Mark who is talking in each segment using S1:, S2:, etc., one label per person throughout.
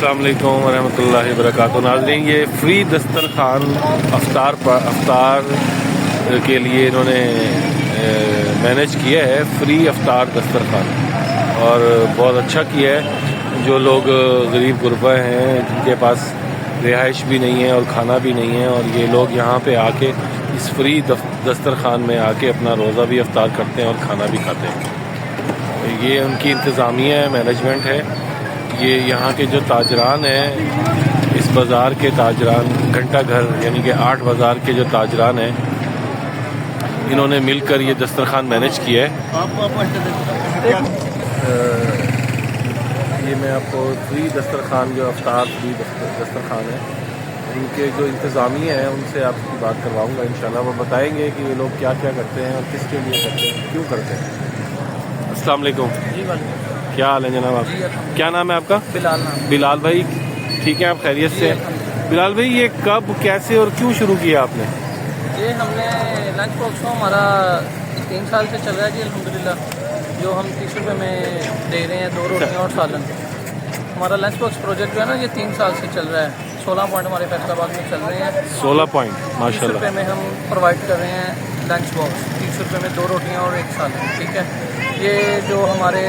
S1: अस्सलाम वालेकुम वरहमतुल्लाहि वबरकातुहू। नाज़रीन, ये फ्री दस्तरखान अफ्तार के लिए इन्होंने मैनेज किया है, फ्री अफ्तार दस्तरखान, और बहुत अच्छा किया है। जो लोग गरीब गुरबा हैं, जिनके पास रिहाइश भी नहीं है और खाना भी नहीं है, और ये लोग यहाँ पे आके इस फ्री दस्तरखान में आके अपना रोज़ा भी अफ्तार करते हैं और खाना भी खाते हैं। ये उनकी इंतज़ामिया है, मैनेजमेंट है। ये यहाँ के जो ताजरान हैं, इस बाज़ार के ताजरान, घंटा घर यानी कि 8 बाज़ार के जो ताजरान हैं, इन्होंने मिलकर ये दस्तरखान मैनेज किया है। ये मैं आपको फ्री दस्तरखान, जो अफ्तार फ्री दस्तरखान है, इनके जो इंतज़ामिया हैं उनसे आपकी बात करवाऊँगा इंशाल्लाह। वो बताएंगे कि ये लोग क्या क्या करते हैं और किसके लिए करते हैं, क्यों करते हैं। अस्सलाम वालेकुम जी। क्या हाल है जनाब? आप क्या नाम है आपका? बिलाल नाम। बिलाल भाई, ठीक है, आप खैरियत से? बिलाल भाई, ये कब, कैसे और क्यों शुरू किया आपने?
S2: ये हमने लंच बॉक्स को हमारा 3 साल से चल रहा है जी, अल्हम्दुलिल्लाह। जो हम 30 रुपये में दे रहे हैं, 2 रोटियाँ और सालन। हमारा लंच बॉक्स प्रोजेक्ट जो है ना, ये 3 साल से चल रहा है। 16 पॉइंट हमारे फैसलाबाद में चल रहे हैं।
S1: 16 पॉइंट, माशाल्लाह।
S2: 30 रुपये में हम प्रोवाइड कर रहे हैं लंच बॉक्स। 30 रुपये में 2 रोटियाँ और 1 सालन, ठीक है। ये जो हमारे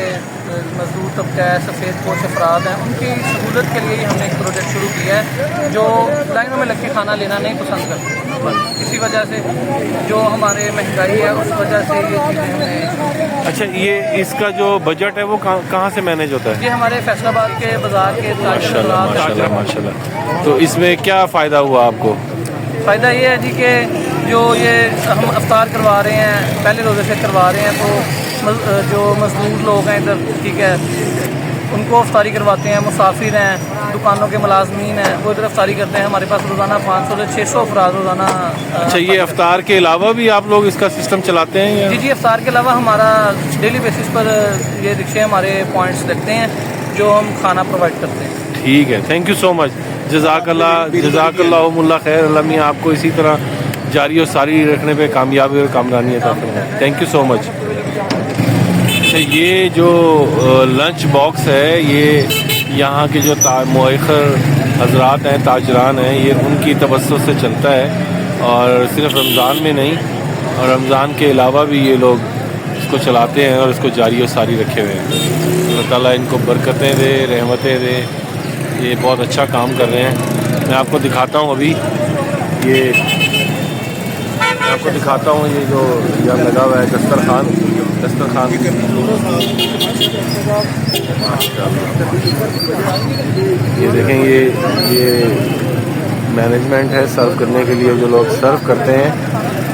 S2: मजदूर तबका है, सफ़ेद पोश अफराद हैं, उनकी सहूलत के लिए ही हमने एक प्रोजेक्ट शुरू किया है, जो लाइनों में लग के खाना लेना नहीं पसंद करते। इसी वजह से जो हमारे महंगाई है, उस वजह से ये चीज़ें हमने।
S1: अच्छा, ये इसका जो बजट है वो कहाँ से मैनेज होता है?
S2: ये हमारे फैसलाबाद के बाज़ार के
S1: माशाल्लाह माशाल्लाह माशाल्लाह। तो इसमें क्या फ़ायदा हुआ आपको?
S2: फ़ायदा ये है जी कि जो ये हम अफ्तार करवा रहे हैं, पहले रोज़े से करवा रहे हैं, तो जो मजदूर लोग हैं इधर, ठीक है, उनको अफ्तारी करवाते हैं। मुसाफिर हैं, दुकानों के मुलाजमीन हैं, वो इधर अफ्तारी करते हैं। हमारे पास रोज़ाना 500 से 600 अफराद रोज़ाना।
S1: अच्छा, ये अफ्तार के अलावा भी आप लोग इसका सिस्टम चलाते हैं या?
S2: जी जी, अफ्तार के अलावा हमारा डेली बेसिस पर ये रिक्शे हमारे पॉइंट्स लगते हैं, जो हम खाना प्रोवाइड करते हैं।
S1: ठीक है, थैंक यू सो मच। जज़ाकल्लाह मुल्ला खैर, अल्लाह मियां आपको इसी तरह जारी और सारी रखने पे कामयाबी और कामरानी अता फरमाए। Thank you so much. अच्छा, ये जो लंच बॉक्स है, ये यहाँ के जो मुअख्खर हजरात हैं, ताजरान हैं, ये उनकी तवज्जुह से चलता है, और सिर्फ रमज़ान में नहीं, और रमज़ान के अलावा भी ये लोग इसको चलाते हैं और इसको जारी और सारी रखे हुए हैं। अल्लाह ताला इनको बरकतें दे, रहमतें दे। ये बहुत अच्छा काम कर रहे हैं। मैं आपको दिखाता हूँ अभी, ये मैं आपको दिखाता हूँ, ये जो यहाँ लगा हुआ है दस्तरखान। ये देखें, ये मैनेजमेंट है सर्व करने के लिए, जो लोग सर्व करते हैं,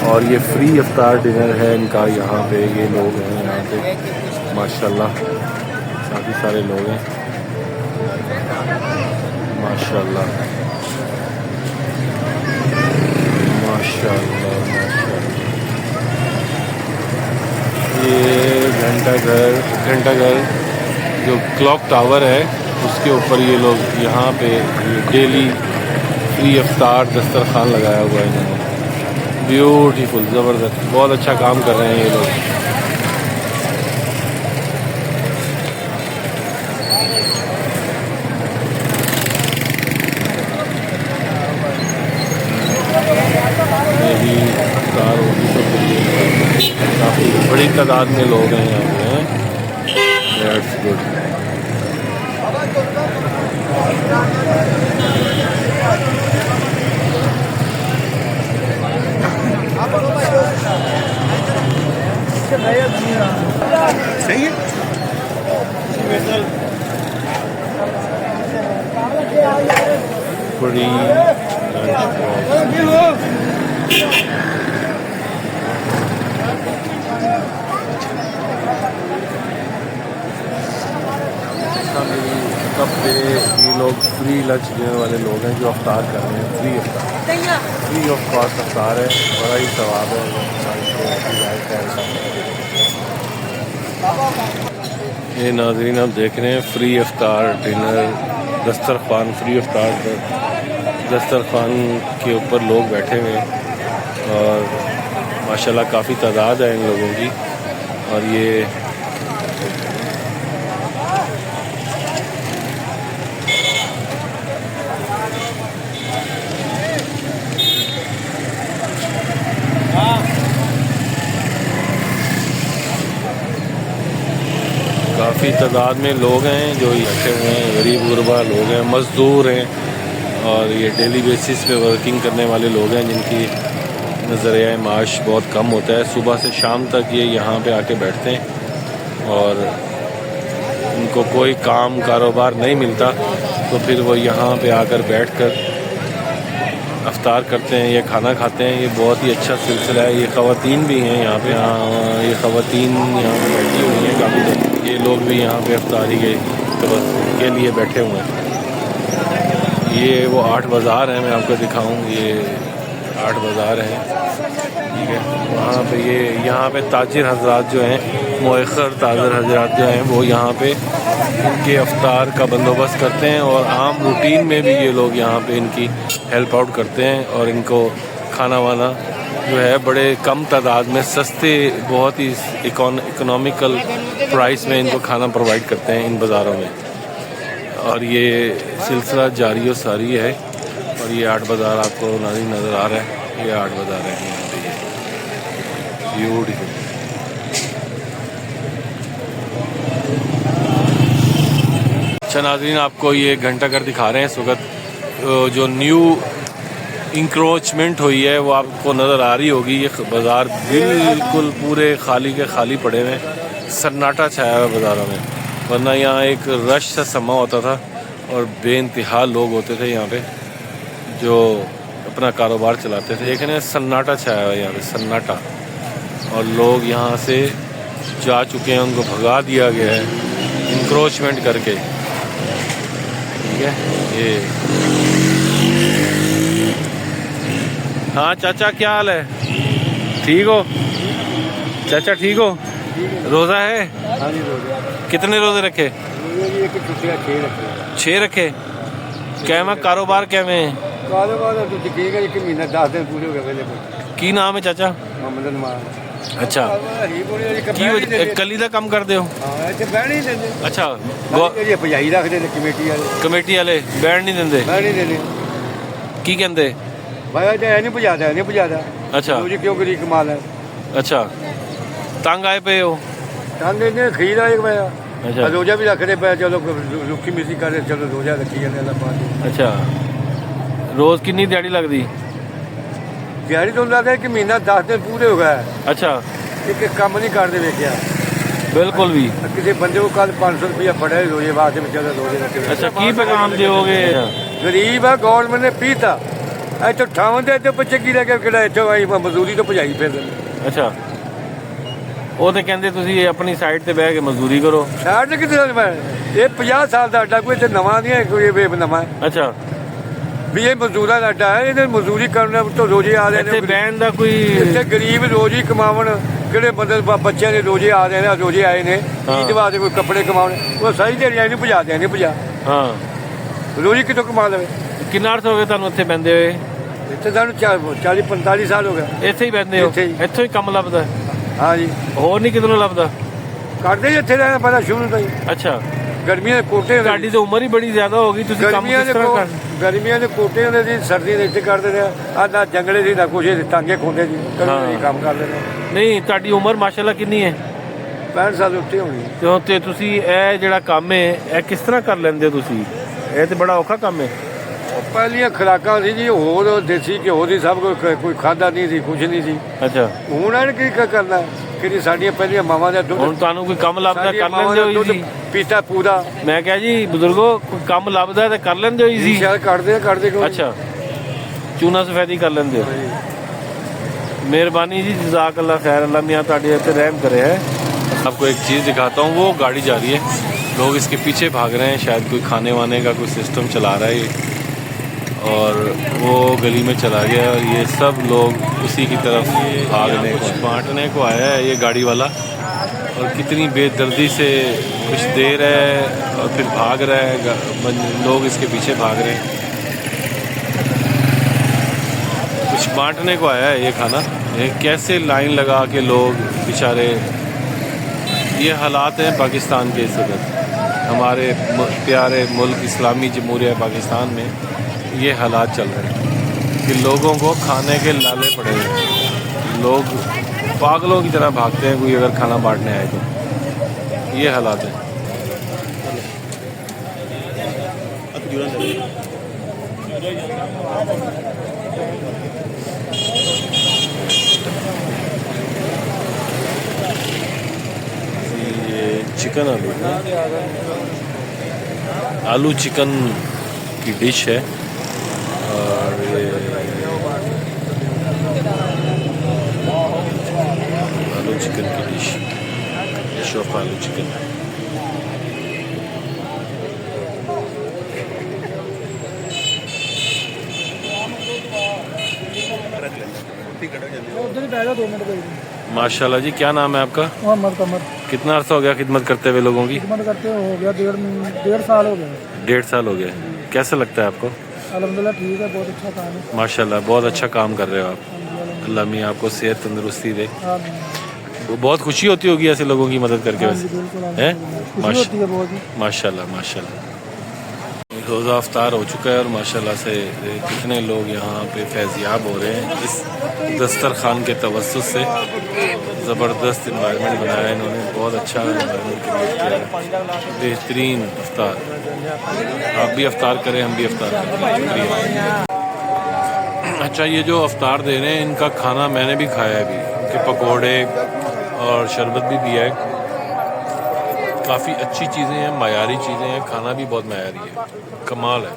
S1: और ये फ्री अफ्तार डिनर है इनका। यहाँ पे ये लोग हैं, यहाँ पे माशाल्लाह काफ़ी सारे लोग हैं, माशाल्लाह माशाल्लाह माशाल्लाह। ये घंटा घर जो क्लॉक टावर है, उसके ऊपर ये लोग यहाँ पे डेली फ्री अफ्तार दस्तरखान लगाया हुआ है इन्होंने। ब्यूटीफुल, ज़बरदस्त, बहुत अच्छा काम कर रहे हैं ये लोग। ये भी अफ्तार होगी तो काफ़ी बड़ी तादाद में लोग हैं यहाँ पे। That's good. सही है। बड़ी कब पे ये लोग फ्री लंच देने वाले लोग हैं, जो अफ्तार कर रहे हैं, free Aftar, free of cost अफ्तार है। बड़ा ही सवाब है। ये नाज़रीन, आप देख रहे हैं फ्री अफ्तार डिनर दस्तरखान, फ्री अफ्तार दस्तरखान के ऊपर लोग बैठे हुए हैं, और माशाल्लाह काफ़ी तादाद है इन लोगों की। और ये काफ़ी तादाद में लोग हैं जो बैठे हुए हैं, गरीब गुरबा लोग हैं, मज़दूर हैं, और ये डेली बेसिस पे वर्किंग करने वाले लोग हैं जिनकी नज़रिया माश बहुत कम होता है। सुबह से शाम तक ये यहाँ पे आके बैठते हैं और उनको कोई काम कारोबार नहीं मिलता, तो फिर वो यहाँ पे आकर बैठकर अफ्तार करते हैं या खाना खाते हैं। ये बहुत ही अच्छा सिलसिला है। ये ख़वातीन भी हैं यहाँ पे, ये ख़वातीन यहाँ पे बैठी हुई हैं काफ़ी लोग। ये लोग भी यहाँ पे अफ्तारी के लिए बैठे हुए हैं। ये वो 8 बाज़ार हैं, मैं आपको दिखाऊँ। ये 8 बाज़ार हैं, ठीक है। वहाँ पे ये यहाँ पे ताजिर हजरात जो हैं, मुअख्खर ताजिर हजरात जो हैं, वो यहाँ पे इनके अफ्तार का बंदोबस्त करते हैं और आम रूटीन में भी ये लोग यहाँ पे इनकी हेल्प आउट करते हैं और इनको खाना वाना जो है बड़े कम तादाद में सस्ते, बहुत ही इकोनॉमिकल प्राइस में इनको खाना प्रोवाइड करते हैं इन बाज़ारों में। और ये सिलसिला जारी व सारी है। और ये 8 बाज़ार आपको नज़र आ रहा है, ये 8 बाज़ार हैं यहाँ पे। ये ब्यूटीफुल। अच्छा नाज़रीन, आपको ये घंटाघर दिखा रहे हैं। इस वक्त जो न्यू इंक्रोचमेंट हुई है वो आपको नज़र आ रही होगी। ये बाज़ार बिल्कुल पूरे खाली के खाली पड़े हुए हैं, सन्नाटा छाया हुआ बाज़ारों में। वरना यहाँ एक रश सा समा होता था और बेइंतहा लोग होते थे यहाँ पे जो अपना कारोबार चलाते थे। लेकिन सन्नाटा छाया हुआ है यहाँ पे, सन्नाटा। और लोग यहाँ से जा चुके हैं, उनको भगा दिया गया है इंक्रोचमेंट करके, ठीक है। ये हाँ चाचा, क्या हाल है? ठीक हो चाचा? ठीक हो? रोज़ा है?
S3: हाँ जी, रोज़ा।
S1: कितने रोज़े रखे? 6 रखे। क्या मैं कारोबार क्या में?
S3: कारोबार तो दिखेगा, 1 महीना 10 दिन पूरे हो गए।
S1: की नाम है चाचा?
S3: मोहम्मद मान।
S1: अच्छा, की कली का कम करते हो?
S3: बैठ नहीं देंगे।
S1: अच्छा,
S3: भजाई रखते कमेटी वाले।
S1: कमेटी वाले बैठ नहीं देंगे?
S3: बैठ नहीं देंगे।
S1: की कहते
S3: भाई नहीं भजाता, नहीं भजाता।
S1: अच्छा,
S3: मुझे क्यों करी कमाल है।
S1: अच्छा, तंग आए पे हो?
S3: तंग इन्हें खरीद आए पाया।
S1: अच्छा,
S3: रोजा भी रखते पाया, चलो रुखी मिसी कर, चलो रोजा रखी जाने।
S1: अच्छा, रोज कितनी दिहाड़ी लगती?
S3: दिहाड़ी तो लगता है कि महीना 10 दिन पूरे हो गए।
S1: अच्छा,
S3: एक काम नहीं करते वेख्या
S1: बिल्कुल भी।
S3: किसी बंदे को कल 500 रुपया फड़ा रोजे वास्ते में, चलो रोजे रखे।
S1: अच्छा, की पैगाम दोगे?
S3: गरीब है, गवर्नमेंट ने पीता इतो ठावन दे इतो चंगी लगे कि इतो मजदूरी तो भजाई फिर।
S1: अच्छा, ਉਹ ਤੇ ਕਹਿੰਦੇ ਤੁਸੀਂ ਆਪਣੀ ਸਾਈਡ ਤੇ ਬਹਿ ਕੇ ਮਜ਼ਦੂਰੀ ਕਰੋ।
S3: ਸਾਈਡ ਤੇ ਕਿੱਥੇ ਮੈਂ ਇਹ 50 ਸਾਲ ਦਾ ਅੱਡਾ, ਕੋਈ ਤੇ ਨਵਾਂ ਨਹੀਂ ਹੈ, ਕੋਈ ਇਹ ਨਵਾਂ।
S1: ਅੱਛਾ,
S3: ਵੀ ਇਹ ਮਜ਼ਦੂਰਾਂ ਦਾ ਅੱਡਾ ਹੈ, ਇਹਨੇ ਮਜ਼ਦੂਰੀ ਕਰਨ ਤੋਂ ਰੋਜ਼ੇ ਆ ਰਹੇ ਨੇ।
S1: ਇੱਥੇ ਬਹਿਣ ਦਾ ਕੋਈ
S3: ਇੱਥੇ ਗਰੀਬ ਰੋਜ਼ੀ ਕਮਾਵਣ, ਕਿਹੜੇ ਮਤਲਬ ਬੱਚਿਆਂ ਦੇ ਰੋਜ਼ੇ ਆ ਰਹੇ ਨੇ, ਰੋਜ਼ੇ ਆਏ ਨੇ ਈਦ ਵਾਸਤੇ, ਕੋਈ ਕੱਪੜੇ ਕਮਾਉਣ, ਉਹ ਸਾਰੀ ਦਿਹਾੜੀਆਂ ਨਹੀਂ ਭਜਾਦੇ, ਨਹੀਂ ਭਜਾ।
S1: ਹਾਂ,
S3: ਰੋਜ਼ੀ ਕਿਤੋਂ ਕਮਾ ਲਵੇ।
S1: ਕਿੰਨਾ ਅਰਸਾ ਹੋ ਗਿਆ ਤੁਹਾਨੂੰ ਇੱਥੇ ਬੈੰਦੇ ਹੋਏ?
S3: ਇੱਥੇ ਸਾਨੂੰ 40-45 ਸਾਲ ਹੋ ਗਏ
S1: ਇੱਥੇ ਹੀ ਬੈੰਦੇ ਹੋ? ਇੱਥੋਂ ਹੀ ਕੰਮ ਲੱਭਦਾ?
S3: हाँ जी।
S1: ਹੋਰ ਨਹੀਂ ਕਿਧਰੋਂ ਲੱਭਦਾ?
S3: ਕਰਦੇ ਇੱਥੇ ਰਹਿਣਾ ਪਹਿਲਾਂ ਸ਼ੁਰੂ ਤੋਂ ਹੀ।
S1: ਅੱਛਾ,
S3: ਗਰਮੀਆਂ ਦੇ ਕੋਟੇ,
S1: ਤੁਹਾਡੀ ਤਾਂ ਉਮਰ ਹੀ ਬੜੀ ਜ਼ਿਆਦਾ ਹੋ ਗਈ, ਤੁਸੀਂ ਕੰਮ ਕਿਸ ਤਰ੍ਹਾਂ ਕਰ?
S3: ਗਰਮੀਆਂ ਦੇ ਕੋਟੇ ਹੁੰਦੇ ਸੀ, ਸਰਦੀਆਂ ਦੇ ਇੱਥੇ ਕਰਦੇ ਰਹੇ। ਆ ਨਾ ਜੰਗਲੇ ਸੀ ਨਾ ਕੁਛ, ਟਾਂਗੇ ਖੋਂਦੇ ਸੀ, ਕਦੇ ਕੰਮ ਕਰਦੇ ਰਹੇ।
S1: ਨਹੀਂ, ਤੁਹਾਡੀ ਉਮਰ ਮਾਸ਼ਾਅੱਲਾ ਕਿੰਨੀ ਹੈ?
S3: 65 ਸਾਲ ਉੱਤੇ ਹੋਣੀ।
S1: ਤੇ ਤੁਸੀਂ ਇਹ ਜਿਹੜਾ ਕੰਮ ਹੈ ਇਹ ਕਿਸ ਤਰ੍ਹਾਂ ਕਰ ਲੈਂਦੇ ਹੋ ਤੁਸੀਂ? ਇਹ ਤੇ ਬੜਾ ਔਖਾ ਕੰਮ ਹੈ।
S3: ਪਹਿਲੀਆਂ ਖੁਰਾਕਾਂ ਸੀ ਜੀ, ਹੋਰ ਦੇਸੀ ਘਿਓ ਦੀ ਸਭ ਕੋਈ ਖਾਦਾ ਨਹੀਂ ਸੀ, ਕੁਝ ਨਹੀਂ ਸੀ।
S1: ਅੱਛਾ,
S3: ਹੁਣ ਇਹਨਾਂ ਕੀ ਕਰਨਾ ਕਿ ਸਾਡੀਆਂ ਪਹਿਲੀਆਂ ਮਾਵਾਂ ਦਾ ਦੁੱਧ।
S1: ਹੁਣ ਤੁਹਾਨੂੰ ਕੋਈ ਕੰਮ ਲੱਭਦਾ ਕਰ ਲੈਂਦੇ ਹੋ ਜੀ?
S3: ਪੀਤਾ ਪੂਰਾ।
S1: ਮੈਂ ਕਿਹਾ ਜੀ ਬਜ਼ੁਰਗੋ, ਕੋਈ ਕੰਮ ਲੱਭਦਾ ਤੇ ਕਰ ਲੈਂਦੇ ਹੋ ਜੀ?
S3: ਸ਼ਾਇਦ ਕਰਦੇ ਕਿਉਂ?
S1: ਅੱਛਾ, ਚੂਨਾ ਸਫੈਦੀ ਕਰ ਲੈਂਦੇ ਹੋ। मेहरबानी जी, जज़ाक अल्लाह खैर, अल्लाह मियाँ ताड़ी पे रहम करे है। आपको एक चीज़ दिखाता हूँ, वो गाड़ी जा रही है, लोग इसके पीछे भाग रहे हैं, शायद कोई खाने वाने का कोई सिस्टम चला रहा है ये, और वो गली में चला गया और ये सब लोग उसी की तरफ भागने को बांटने को आया है ये गाड़ी वाला। और कितनी बेदर्दी से कुछ दे रहा है और फिर भाग रहा है, लोग इसके पीछे भाग रहे हैं। कुछ बांटने को आया है ये खाना। ये कैसे लाइन लगा के लोग बेचारे, ये हालात हैं पाकिस्तान के इस वक्त, हमारे प्यारे मुल्क इस्लामी जमहूरिया पाकिस्तान में ये हालात चल रहे हैं कि लोगों को खाने के लाले पड़े हुए हैं, लोग पागलों की तरह भागते हैं कोई अगर खाना बांटने आए तो। ये हालात है। ये चिकन आलू है, आलू चिकन की डिश है। और ये आलू चिकन की डिश, डिश ऑफ आलू चिकन। माशाल्लाह जी, क्या नाम है आपका?
S2: मोहम्मद कमर।
S1: कितना अर्सा हो गया खिदमत करते हुए लोगों की?
S2: खिदमत करते हो गया 1.5 साल हो गया।
S1: 1.5 साल हो गया। कैसा लगता है आपको?
S2: अल्हम्दुलिल्लाह ठीक है, बहुत अच्छा काम है।
S1: माशाल्लाह, बहुत अच्छा काम कर रहे हो आप। अल्लाह मियाँ आपको सेहत तंदुरुस्ती दे। वो बहुत खुशी होती होगी ऐसे लोगों की मदद करके वैसे, हैं? माशाल्लाह माशाल्लाह। रोज़ा अफ्तार हो चुका है और माशाल्लाह से कितने लोग यहाँ पे फैज़याब हो रहे हैं इस दस्तरखान के तवस्सुस से। ज़बरदस्त इन्वायरमेंट बनाया है इन्होंने, बहुत अच्छा इन्वायरमेंट क्रिएट किया है। बेहतरीन अफ्तार। आप भी अफ्तार करें, हम भी अफ्तार करें। अच्छा, ये जो अफ्तार दे रहे हैं इनका खाना मैंने भी खाया है अभी, उनके पकोड़े और शरबत भी दिया है। काफ़ी अच्छी चीज़ें हैं, मायारी चीज़ें हैं, खाना भी बहुत मायारी है, कमाल है।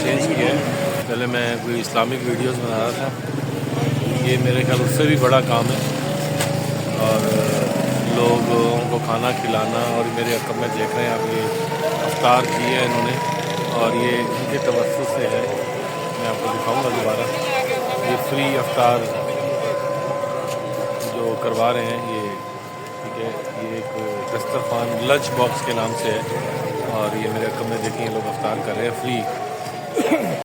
S1: चेंज किया है। पहले मैं कोई इस्लामिक वीडियोस बना रहा था, ये मेरे ख्याल उससे भी बड़ा काम है। और लोगों को खाना खिलाना, और मेरे अकब में देख रहे हैं आप, ये अफ्तार किए हैं इन्होंने और ये इनके तवस्सुस से है। मैं आपको दिखाऊंगा दोबारा, ये फ्री अफ्तार जो करवा रहे हैं ये, ठीक है। ये एक दस्तरखान लंच बॉक्स के नाम से है और ये मेरे अकब में देखिए लोग अफ्तार कर रहे हैं फ्री।